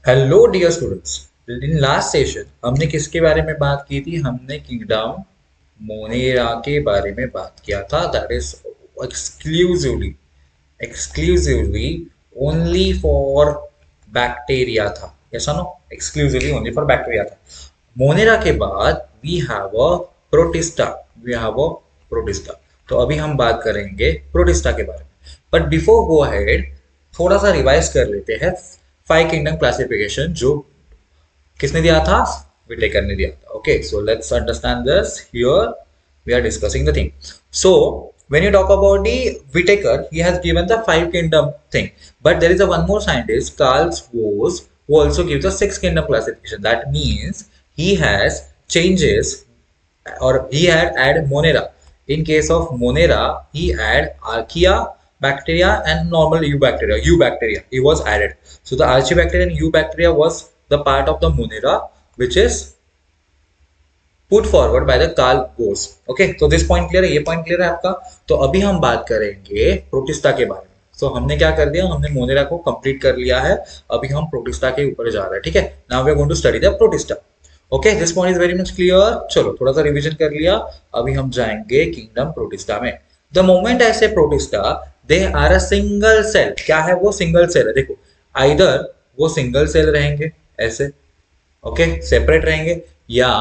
Hello dear students. In last session हमने किसके बारे में बात की थी? हमने किंगडम मोनेरा के बारे में बात किया था। That is exclusively exclusively only for bacteria था। ऐसा नो, एक्सक्लूसिवली ओनली फॉर बैक्टीरिया था। मोनेरा के बाद we have a Protista. We have a Protista. तो अभी हम बात करेंगे प्रोटिस्टा के बारे में। बट बिफोर गो अहेड, थोड़ा सा रिवाइज कर लेते हैं फाइव किंगडम क्लासिफिकेशन जो किसने दिया था? विटेकर ने दिया था। Okay, so let's understand this here. We are discussing the thing. So, when you talk about the Whitaker, he has given the five kingdom thing. But there is a one more scientist, Carl Woese, who also gives a six kingdom classification. That means he has changes, or he had added Monera. In case of Monera, he had Archaea bacteria and normal Eubacteria. Eubacteria, he was added. So the Archaeobacteria and Eubacteria was the part of the Monera, which is put forward by the Carl Bose. Okay, तो this point clear है, ये point clear है आपका। तो अभी हम बात करेंगे प्रोटिस्टा के बारे में। सो हमने क्या कर दिया? हमने मोनेरा को कंप्लीट कर लिया है। अभी हम प्रोटिस्टा के ऊपर जा रहे हैं। ठीक है, now we are going to study the Protista. Okay, this point is very much clear. चलो थोड़ा सा रिवीजन कर लिया। अभी हम जाएंगे किंगडम प्रोटिस्टा में। The moment I say Protista, they are a single cell. क्या है वो? सिंगल सेल है। देखो, आइदर वो सिंगल सेल रहेंगे ऐसे, ओके, सेपरेट रहेंगे, या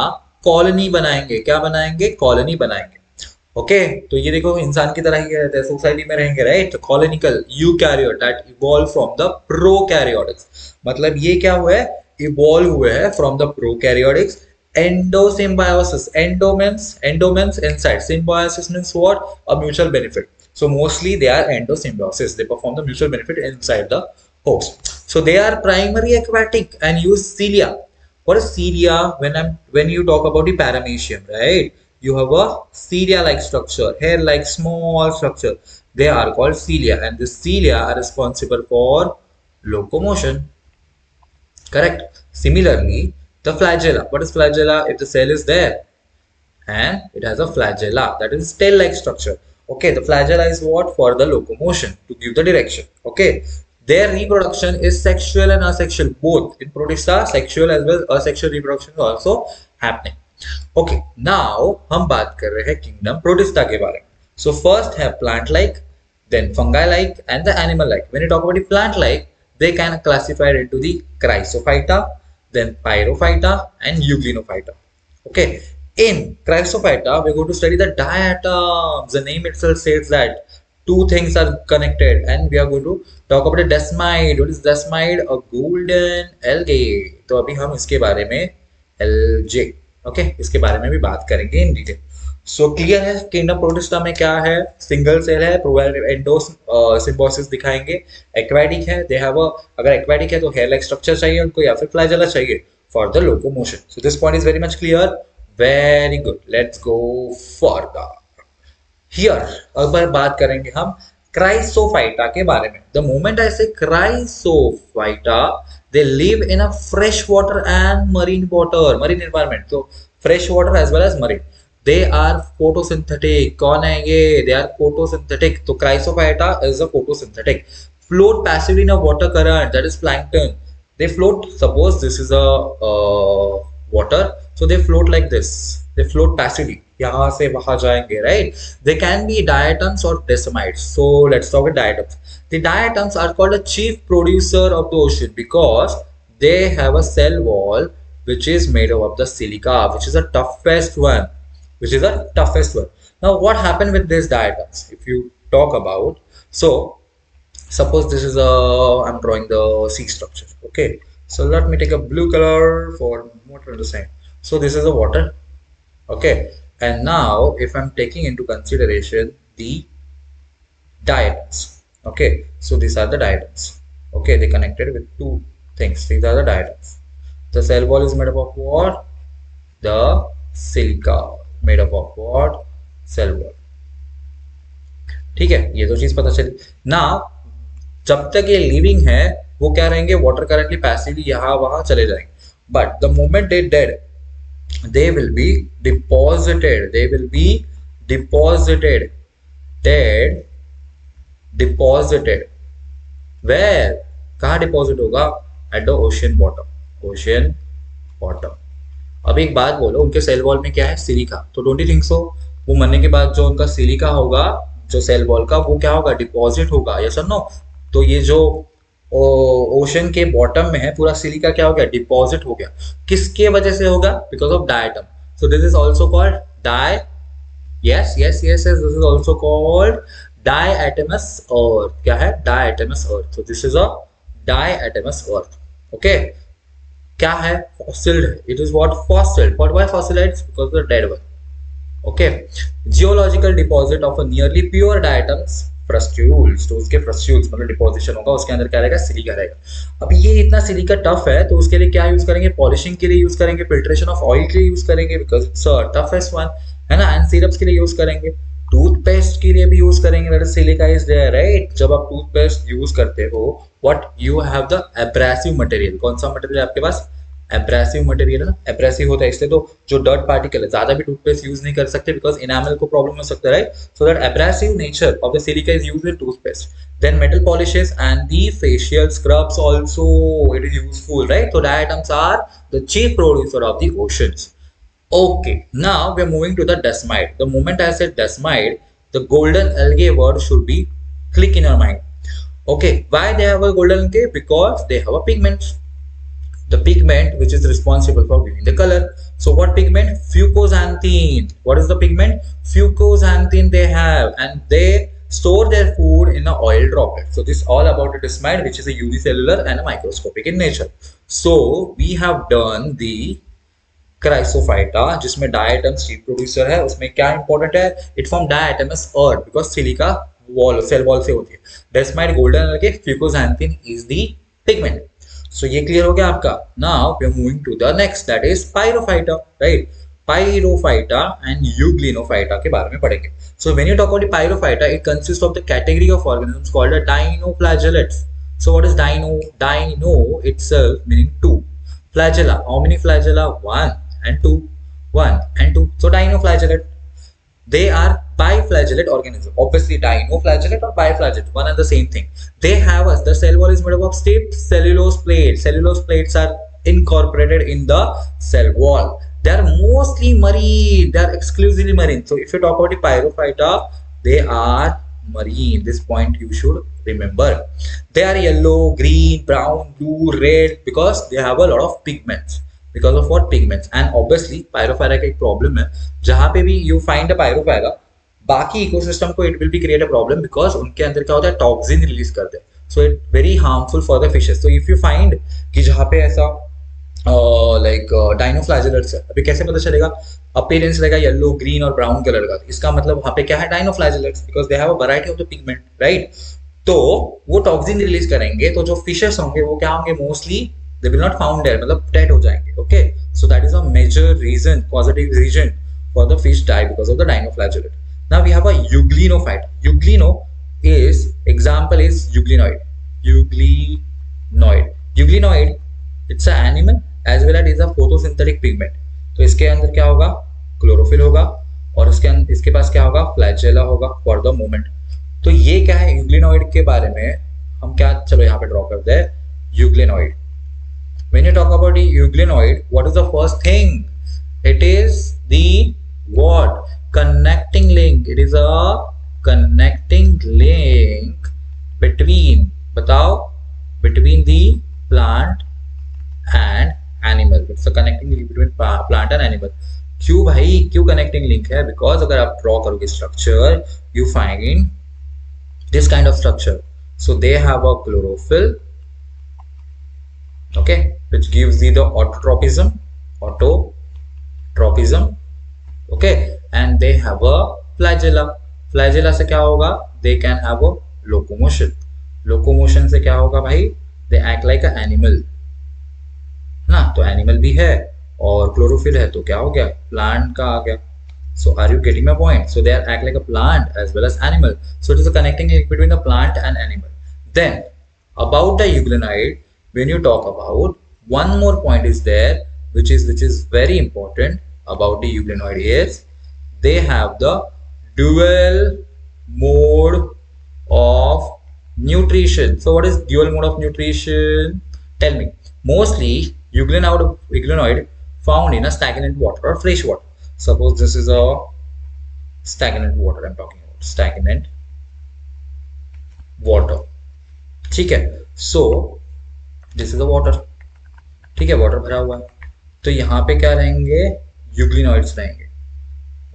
कॉलोनी बनाएंगे। क्या बनाएंगे? कॉलोनी बनाएंगे। ओके, तो ये देखो इंसान की तरह ही रहते हैं, सोसाइटी में रहेंगे, right? Colonial eukaryote that evolve from the prokaryotics. मतलब ये क्या हुआ है? इवॉल्व हुए हैं from the prokaryotics. Endosymbiosis, endo means inside, symbiosis means what? A mutual benefit. So mostly they are endosymbiosis. They perform the mutual benefit inside the host. So they are primary aquatic and use cilia. What is cilia? When you talk about the paramecium, right? You have a cilia-like structure, hair-like small structure. They are called cilia, and the cilia are responsible for locomotion. Correct. Similarly, the flagella. What is flagella? If the cell is there and it has a flagella, that is tail-like structure. Okay, the flagella is what? For the locomotion, to give the direction. Okay, their reproduction is sexual and asexual both. In Protista, sexual as well as asexual reproduction is also happening. Okay, now हम बात कर रहे हैं kingdom Protista के बारे में. So first have plant-like, then fungi-like, and the animal-like. When you talk about the plant-like, they can classify it into the Chrysophyta, then Pyrophyta, and Euglenophyta. Okay, in Chrysophyta, we're going to study the diatoms. The name itself says that two things are connected, and we are going to talk about the desmide. What is desmide? A golden algae. तो अभी हम इसके बारे में LJ, okay, इसके बारे में भी बात करेंगे इन डिटेल। सो क्लियर है किंगडम प्रोटिस्टा में क्या है? सिंगल सेल है, एंडोस सिम्बोसिस दिखाएंगे। एक्वेटिक है, दे हैव अ, अगर एक्वेटिक है तो हेयर लाइक स्ट्रक्चर चाहिए उनको, या फिर फ्लैजेला चाहिए for the locomotion. So this point is very much clear. Very good, let's go further. Here अब बात करेंगे हम क्राइसोफाइटा के बारे में। The moment I say chrysophyta, they live in a fresh water and marine water, marine environment. तो fresh water as well as marine. They are photosynthetic. कौन है ये? They are photosynthetic. तो chrysophyta is a photosynthetic. Float passively in a water current, that is plankton. They float. Suppose this is a water, so they float like this. They float passively. यहाँ से वहाँ जाएंगे, right? They can be diatoms or decimites. So let's talk about diatoms. The diatoms are called the chief producer of the ocean because they have a cell wall which is made up of the silica, which is the toughest one. Which is the toughest one. Now, what happened with these diatoms? If you talk about, so suppose this is a, I'm drawing the sea structure. Okay, so let me take a blue color for more to understand. So this is the water. Okay, and now if I'm taking into consideration the diatoms. Okay, so these are the diatoms. Okay, they connected with two things. These are the diatoms. The cell wall is made up of what? The silica. Made up of what? Cell wall. ठीक है, ये तो चीज पता चली ना। जब तक ये लिविंग है वो क्या रहेंगे? वाटर करंटली पैसिवली यहाँ वहां चले जाएंगे। But the moment they did, they will be deposited. They will be deposited. Dead, deposited. Where? कहाँ डिपॉजिट होगा? At the ocean bottom, ocean bottom. अब एक बात बोलो, उनके सेल वॉल में क्या है? सिलिका। तो डोंट यू थिंक सो वो मरने के बाद जो उनका सिलिका होगा, जो सेल वॉल का, वो क्या होगा? डिपॉजिट होगा, यस और नो? तो ये जो ओशन के बॉटम में है पूरा सिलिका, क्या हो गया? डिपॉजिट हो गया। किसके वजह से होगा? Because of diatom. So this is also called die, yes yes yes yes, this is also called diatomous earth। क्या है? diatomous earth। so this is a diatomous earth। okay, क्या है? fossil है। it is what? fossil। what? why fossilites? because the dead one। Okay, geological deposit of a nearly pure diatoms frustules. तो उसके फ्रस्ट्यूल्स मतलब deposition होगा, उसके अंदर क्या रहेगा? सिलिका रहेगा। अब ये इतना सिलिका टफ है तो उसके लिए क्या यूज करेंगे? पॉलिशिंग के लिए यूज करेंगे, फिल्ट्रेशन ऑफ ऑयल के लिए यूज करेंगे, बिकॉज इट्स टफेस्ट वन, है ना। एंड सिरप्स के लिए यूज करेंगे, टूथपेस्ट के लिए भी यूज करेंगे, that is silica is there, right. जब आप टूथपेस्ट यूज करते हो, what you have? The abrasive material. कौन सा मटेरियल आपके पास? एब्रेसिव मटेरियल है ना, एब्रेसिव होता है इसलिए तो जो डर्ट पार्टिकल है, ज्यादा भी टूथपेस्ट यूज नहीं कर सकते बिकॉज इनामल को प्रॉब्लम हो सकता है, right. So that abrasive nature of the silica is used in toothpaste. Then metal polishes and the facial scrubs also it is useful, right. So diatoms are the chief producer of the oceans. Okay, now we are moving to the desmite. The moment I said desmite, the golden algae word should be click in your mind. Okay, why they have a golden algae? Because they have a pigment, the pigment which is responsible for giving the color. So what pigment? Fucoxanthin. What is the pigment? Fucoxanthin they have, and they store their food in a oil droplet. So this is all about the desmite, which is a unicellular and a microscopic in nature. So we have done the chrysophyta, जिसमें diatoms chief producer है। उसमें क्या important है? It form diatomaceous earth because silica wall, cell wall से होती है। Desmids golden algae, fucoxanthin is the pigment. So ये clear हो गया आपका। Now we are moving to the next, that is pyrophyta, right. Pyrophyta and euglenophyta के बारे में पढ़ेंगे। So when you talk about pyrophyta, it consist of the category of organisms called the dinoflagellates. So what is dino? Dino itself meaning two. Flagella. How many flagella? One and two. One and two. So dinoflagellate. They are biflagellate organism. Obviously, dinoflagellate or biflagellate, one and the same thing. They have us. The cell wall is made up of stiff cellulose plates. Cellulose plates are incorporated in the cell wall. They are mostly marine. They are exclusively marine. So if you talk about the pyrophyta, they are marine. This point you should remember. They are yellow, green, brown, blue, red because they have a lot of pigments. Because of what? Pigments. And obviously pyrophyta का एक problem है, जहां पे भी you find a pyrophyta, बाकी ecosystem को it will be create a problem because उनके अंदर क्या होता है? टॉक्सिन रिलीज करते हैं। So it very harmful for the fishes. So if you find कि जहां पे ऐसा लाइक डाइनोफ्लैजेलेट्स है, अभी कैसे पता चलेगा? अपीयरेंस रहेगा येलो, ग्रीन और ब्राउन कलर का, इसका मतलब वहां पे क्या है? Dinoflagellates, because they have a variety of the pigment, right. तो वो टॉक्सिन रिलीज करेंगे, तो जो फिशेस होंगे वो क्या होंगे? Mostly they will not found there, मतलब डेड हो जाएंगे। Okay, so that is a major reason, positive reason for the fish die because of the dinoflagellate. Now we have a euglenophyte. Euglena is example is euglenoid. Euglenoid it's an animal as well as is a photosynthetic pigment. तो इसके अंदर क्या होगा? Chlorophyll होगा, और इसके पास क्या होगा? फ्लैजेला होगा फॉर द मोमेंट। तो ये क्या है यूग्लिनोइड के बारे में? हम क्या, चलो यहाँ पे ड्रॉ करते हैं यूग्लिनोइड। When you talk about the euglenoid, what is the first thing? It is the what? Connecting link. It is a connecting link between, बताओ, between the plant and animal. It's a connecting link between plant and animal. क्यों भाई? क्यों connecting link है? Because अगर आप draw करोगे structure, you find this kind of structure. So they have a chlorophyll, okay, which gives you the autotropism, okay, and they have a flagella. Flagella से क्या होगा? They can have a locomotion. Locomotion से क्या होगा भाई? They act like an animal, ना? तो animal भी है और क्लोरोफिल है, तो क्या हो गया? प्लांट का आ गया। So are you getting my point? So they act like a plant as well as animal. So it is a connecting link between the plant and animal. Then about the euglenoid, when you talk about, one more point is there which is very important about the euglenoid is they have the dual mode of nutrition. So what is dual mode of nutrition? Tell me. Mostly euglenoid found in a stagnant water or fresh water. Suppose this is a stagnant water I'm talking about, stagnant water. ठीक है, so this is a water. ठीक है, water भरा हुआ है, तो यहाँ पे क्या रहेंगे, यूग्लिनॉइड्स रहेंगे.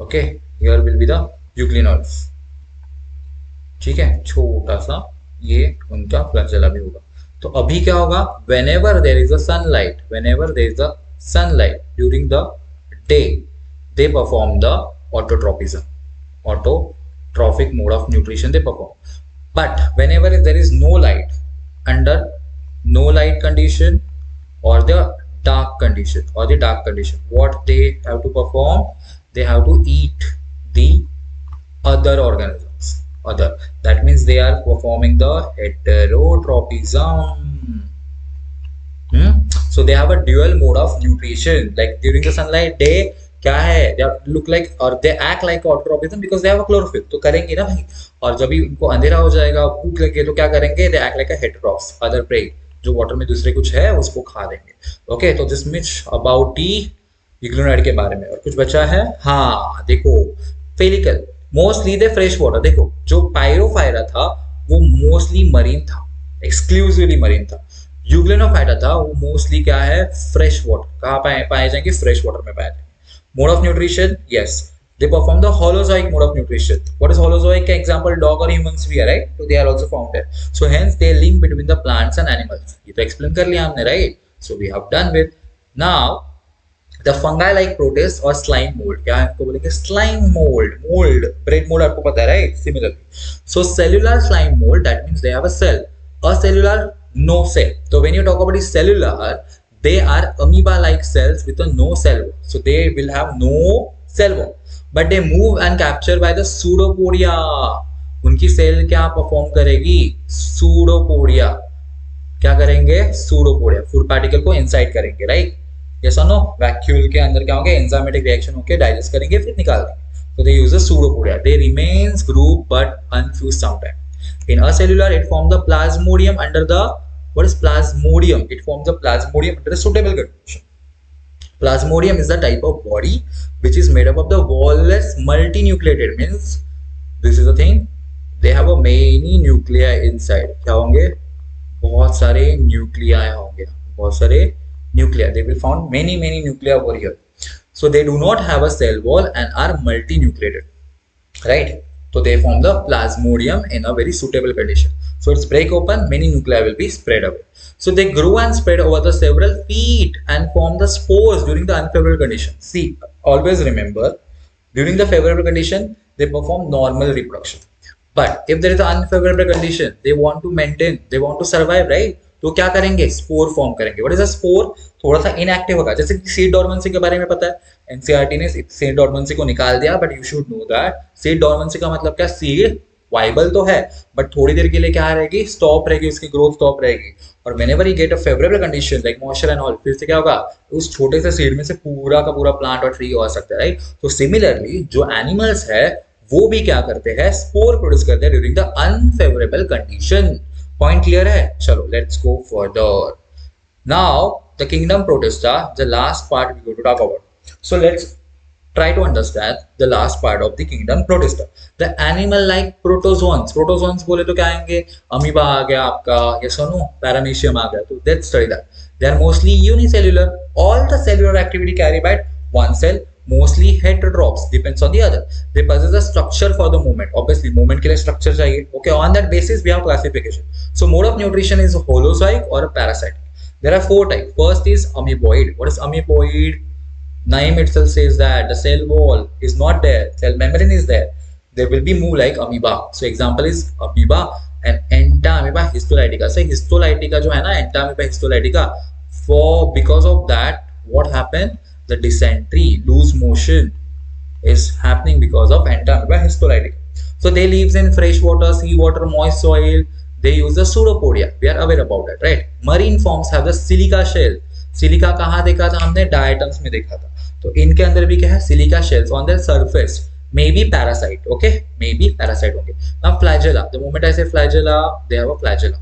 Okay, here will be the euglenoids. ठीक है, छोटा सा ये उनका फ्लैजेला भी होगा. तो अभी क्या होगा, whenever there is a sunlight, whenever there is a sunlight during the day, they perform the autotropism, autotrophic mode of nutrition they perform. But whenever there is no light, under no light condition or the dark condition, what they have to perform, they have to eat the other organisms. Other, that means they are performing the heterotropism. So they have a dual mode of nutrition. Like during the sunlight day, क्या है, they look like or they act like autotropism because they have a chlorophyll. तो करेंगे ना भाई, और जब भी उनको अंधेरा हो जाएगा, भूख लगे, तो क्या करेंगे, they act like a heterotrophs, other prey, जो वाटर में दूसरे कुछ है उसको खा देंगे. ओके, तो this much about the euglenoid के बारे में. और कुछ बचा है, हाँ देखो, फेलिकल, मोस्टली दे फ्रेश वाटर. देखो जो पायरोफायरा था वो मोस्टली मरीन था, एक्सक्लूसिवली मरीन था. यूग्लिनोफाइटा था वो मोस्टली क्या है, फ्रेश वाटर. कहाँ पाए जाएंगे, फ्रेश वाटर में पाए जाएंगे. Mode of nutrition, yes, they perform the holozoic mode of nutrition. What is holozoic? Example, dog or humans we are, right? So they are also found there. So hence they link between the plants and animals. ये तो explain कर लिया हमने, right? So we have done with. Now the fungi like protist or slime mold, क्या है इसको बोलेंगे, slime mold, bread mold आपको पता है, right? Similarly, so cellular slime mold, that means they have a cell. A cellular, no cell. So when you talk about the cellular, they are amoeba like cells with a no cell wall. So they will have no cell wall, but they move and capture by the pseudopodia. उनकी cell क्या perform करेगी, pseudopodia. क्या करेंगे, pseudopodia, food particle को inside करेंगे, right? Yes और no? Vacuole के अंदर क्या होंगे, एंजाइमेटिक रिएक्शन होके डाइजेस्ट करेंगे, फिर निकाल देंगे. So they use a pseudopodia. They remains group but unfused sometimes. In a cellular, it forms the plasmodium under the, what is plasmodium? It forms the plasmodium under a suitable condition. Plasmodium is the type of body which is made up of the wall-less multinucleated, means this is the thing, they have a many nuclei inside. क्या होंगे, बहुत सारे nuclei होंगे, बहुत सारे nuclei. They will found many nuclei over here. So they do not have a cell wall and are multinucleated, right? So they form the plasmodium in a very suitable condition. So it's break open, many nuclei will be spread away. So they grow and spread over the several feet and form the spores during the unfavorable condition. See, always remember, during the favorable condition, they perform normal reproduction. But if there is an unfavorable condition, they want to maintain, they want to survive, right? तो क्या करेंगे, spore form करेंगे. What is a spore, थोड़ा सा inactive होगा. जैसे seed dormancy के बारे में पता है, एनसीईआरटी ने सीड डॉर्मेंसी को निकाल दिया, but you should know that seed dormancy का मतलब क्या, सीड वाइबल तो है बट थोड़ी देर के लिए क्या रहेगी, स्टॉप रहेगी, उसकी ग्रोथ स्टॉप रहेगी. और whenever you get a favourable condition like moisture and all, फिर से क्या होगा, उस छोटे से सीड में से पूरा का पूरा प्लांट और ट्री हो सकता है, राइट? तो सिमिलरली जो एनिमल्स है वो भी क्या करते हैं, स्पोर प्रोड्यूस करते हैं during the unfavourable condition. Point clear है? चलो let's go further. Now the kingdom Protista, the last part we go to talk about. So let's try to understand the last part of the kingdom protista, the animal like protozoans. protozoans बोले तो क्या आएंगे, amoeba आ गया आपका, yes or no, paramecium आ गया. तो let's study that. They are mostly unicellular. All the cellular activity carried by one cell, mostly heterotrophs, depends on the other. They possess a structure for the movement. Obviously movement के लिए structure चाहिए. Okay, on that basis we have classification. So mode of nutrition is holozoic or a parasitic. There are 4 types. First is amoeboid. What is amoeboid? Name itself says that the cell wall is not there, cell membrane is there. They will be move like amoeba. So example is amoeba and entamoeba histolytica. So histolytica जो है ना, entamoeba histolytica, for because of that what happened, the dysentery, loose motion is happening because of entamoeba histolytica. So they lives in fresh water, sea water, moist soil. They use the pseudopodia. We are aware about that, right? Marine forms have the silica shell. Silica कहाँ देखा था हमने, diatoms में देखा था. तो इनके अंदर भी क्या है, silica shells on their surface, may be parasite. Okay, may be parasite होंगे. Now flagella, the moment I say flagella, they have a flagella.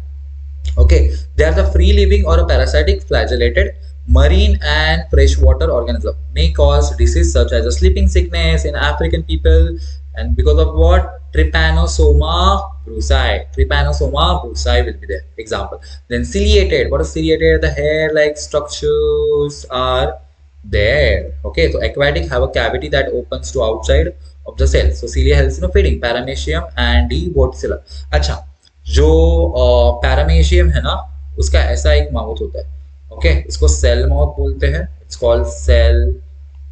Okay, they are the free living or a parasitic flagellated marine and freshwater organism, may cause disease such as a sleeping sickness in African people, and because of what? Trypanosoma brucei. Trypanosoma brucei will be there. Example. Then ciliated. What is ciliated? The hair-like structures are there. Okay, so aquatic have a cavity that opens to outside of the cell. So cilia helps in feeding. Paramecium and the Vorticella. अच्छा, जो paramecium है ना, उसका ऐसा एक mouth होता है। Okay, इसको सेल माउथ बोलते हैं, इट्स कॉल्ड सेल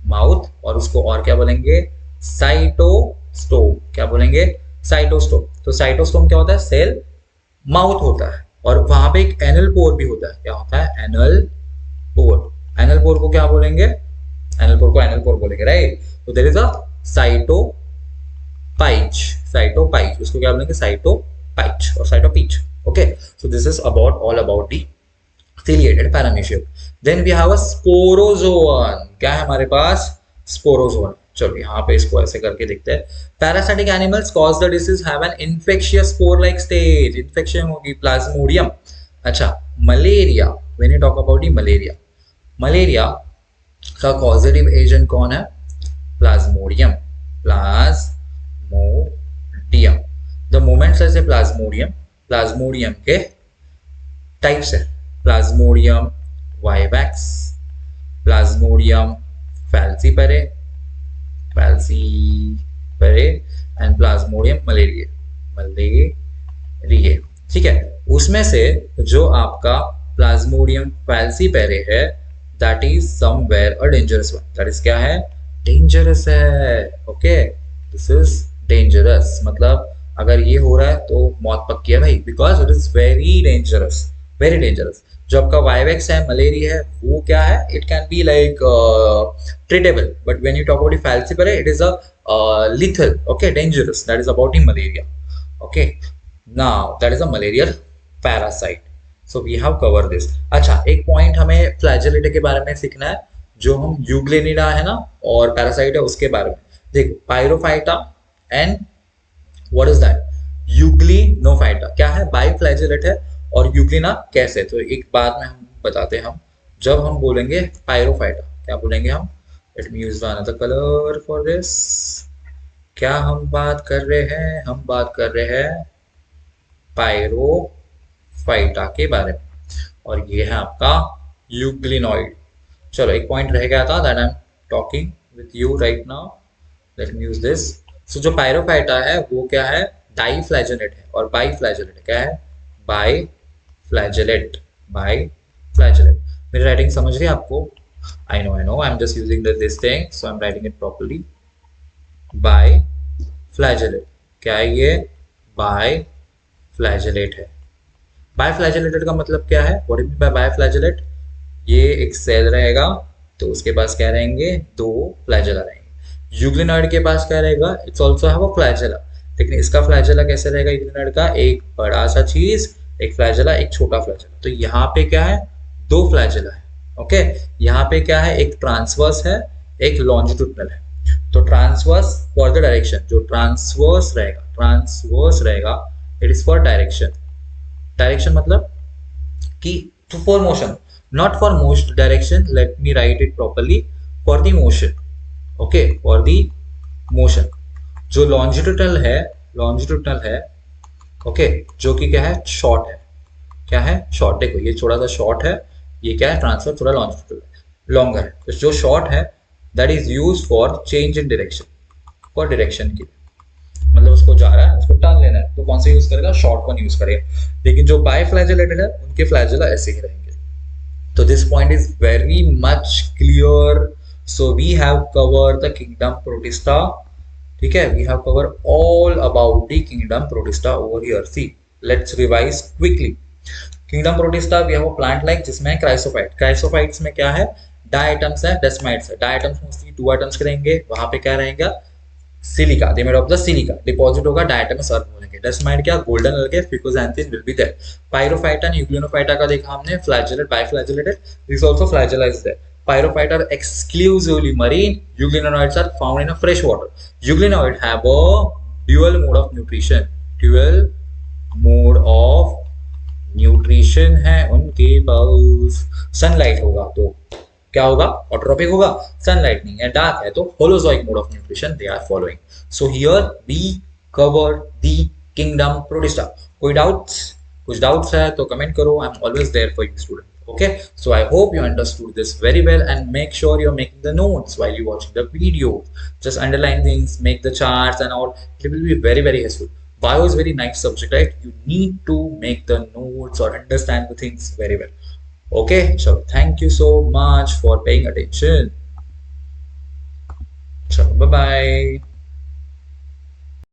माउथ। और उसको और क्या बोलेंगे? साइटोस्टोम। क्या बोलेंगे? साइटोस्टोम। तो साइटोस्टोम क्या होता है? सेल माउथ होता है। और वहां पे एक एनल पोर भी होता है। क्या होता है? Anal pore. एनल पोर को क्या बोलेंगे? एनल पोर को एनल पोर बोलेंगे, राइट। तो देयर इज अ साइटोपाइच। साइटोपाइच, उसको क्या बोलेंगे? साइटोपाइच और cytopyge. Okay, so this is about all about the ciliated paramecium. Then we have a sporozoan. क्या है हमारे पास? स्पोरोजोन। चलो यहाँ पे इसको ऐसे करके देखते हैं। Parasitic animals cause the disease have an infectious spore like stage. Infection होगी प्लाज्मोडियम। अच्छा, malaria. When you talk about the malaria, malaria का कॉजेटिव एजेंट कौन है? Plasmodium. Plasmodium. The moment say plasmodium, plasmodium के टाइप्स है। Plasmodium vivax, plasmodium falciparum, falciparum and plasmodium malariae, malariae. ठीक है, उसमें से जो आपका प्लाज्मोडियम फैल्सीपेरे है, that is somewhere a dangerous one. That is क्या है? डेंजरस है। Okay, this is dangerous. मतलब अगर ये हो रहा है तो मौत पक्की है भाई, because it is very dangerous, very dangerous. जो आपका वाइवेक्स है, मलेरिया है, वो क्या है? It can be like treatable, but when you talk about falciparum, it is a lethal, okay, dangerous. That is about the malaria. Okay, now that is a malarial parasite. So we have covered this. अच्छा, एक point हमें फ्लैजेलेटा के बारे में सीखना है, जो हम यूग्लेनिडा है ना और पैरासाइट है उसके बारे में। देखो, पायरोफाइटा एंड व्हाट इज दैट? यूग्लिनोफाइटा। क्या है? बाइफ्लैजेलेट है। और यूग्लिना कैसे? तो एक बात में हम बताते हैं। हम जब हम बोलेंगे पायरोफाइटा, क्या बोलेंगे हम? Late me use another colour for this. क्या हम बात कर रहे हैं? हम बात कर रहे हैं पायरोफाइटा के बारे में, और ये है आपका यूग्लिनॉइड। चलो, एक पॉइंट रह गया था, that I am talking with you right now. Let me use this. So जो पायरोफाइटा है वो क्या है? डाइफ्लैजेलेट है। और बाइफ्लैजेलेट क्या है? बाइफ्लैजेलेट, बाइफ्लैजेलेट। मेरी राइटिंग समझ रही है आपको? I know, I am just using this thing, so I am writing it properly. Biflagellate क्या है? ये बाइफ्लैजेलेट है। बाइफ्लैजेलेटेड का मतलब क्या है? What is by biflagellate? ये एक सेल रहेगा, तो उसके पास क्या रहेंगे? दो फ्लैजेला रहेंगे। यूग्लिनॉइड के पास क्या रहेगा? It's also have a flagella, लेकिन इसका फ्लैजेला कैसे रहेगा? यूग्लिनॉइड का एक बड़ा सा चीज, एक फ्लैजेला, एक छोटा फ्लैजेला। तो यहाँ पे क्या है? दो फ्लैजेला है। ओके, यहाँ पे क्या है? एक ट्रांसवर्स है, एक लॉन्जिट्यूडनल है। तो ट्रांसवर्स फॉर द डायरेक्शन, जो ट्रांसवर्स रहेगा, it is for direction. Direction मतलब कि for motion, not for most direction. Let me right it properly, for the motion. Okay, for the motion. जो लॉन्जिट्यूडनल है, ओके, जो कि क्या है? शॉर्ट है। क्या है? शॉर्ट। देखो, ये थोड़ा सा शॉर्ट है, ये क्या है? ट्रांसफर। थोड़ा लॉन्जिट्यूडनल लॉन्गर है। तो जो शॉर्ट है that is use for change in direction, for direction की, मतलब उसको जा रहा है, उसको टर्न लेना है, तो कौन सा यूज करेगा? शॉर्ट वन यूज करेगा। लेकिन जो बाइफ्लैजेलेटेड है, उनके फ्लैजेला ऐसे ही रहेंगे। तो this point is very much clear. So we have covered the kingdom Protista. ठीक है, we have cover all about the kingdom Protista over here. See, let's revise quickly. Kingdom Protista we have a plant like, जिसमें chrysophyte. Chrysophytes में क्या है? Diatoms है, डेस्माइट्स है। Diatoms mostly 2 items के रहेंगे। वहां पे क्या रहेगा? Silica, they made of the silica. Deposit होगा डायटमस अर्थ बोलेंगे। डेस्माइट क्या? Golden algae, fucoxanthin will be there. Pyrophyta and euglenophyta का देखा हमने, flagellate, biflagellated, this also flagella is there. Pyrophyta are exclusively marine. Euglenoids are found in a fresh water. Euglenoid have a dual mode of nutrition. Dual mode of nutrition है उनके पास। Sunlight होगा तो क्या होगा? Autotrophic होगा। Sunlight नहीं है, dark है, तो holozoic mode of nutrition they are following. So here we cover the kingdom Protista. कोई डाउट्स? कुछ डाउट्स है तो कमेंट करो, I am always there for you student. Okay, so I hope you understood this very well, and make sure you're making the notes while you're watching the video. Just underline things, make the charts and all. It will be very, very useful. Bio is very nice subject, right? You need to make the notes or understand the things very well. Okay, so thank you so much for paying attention. So bye bye.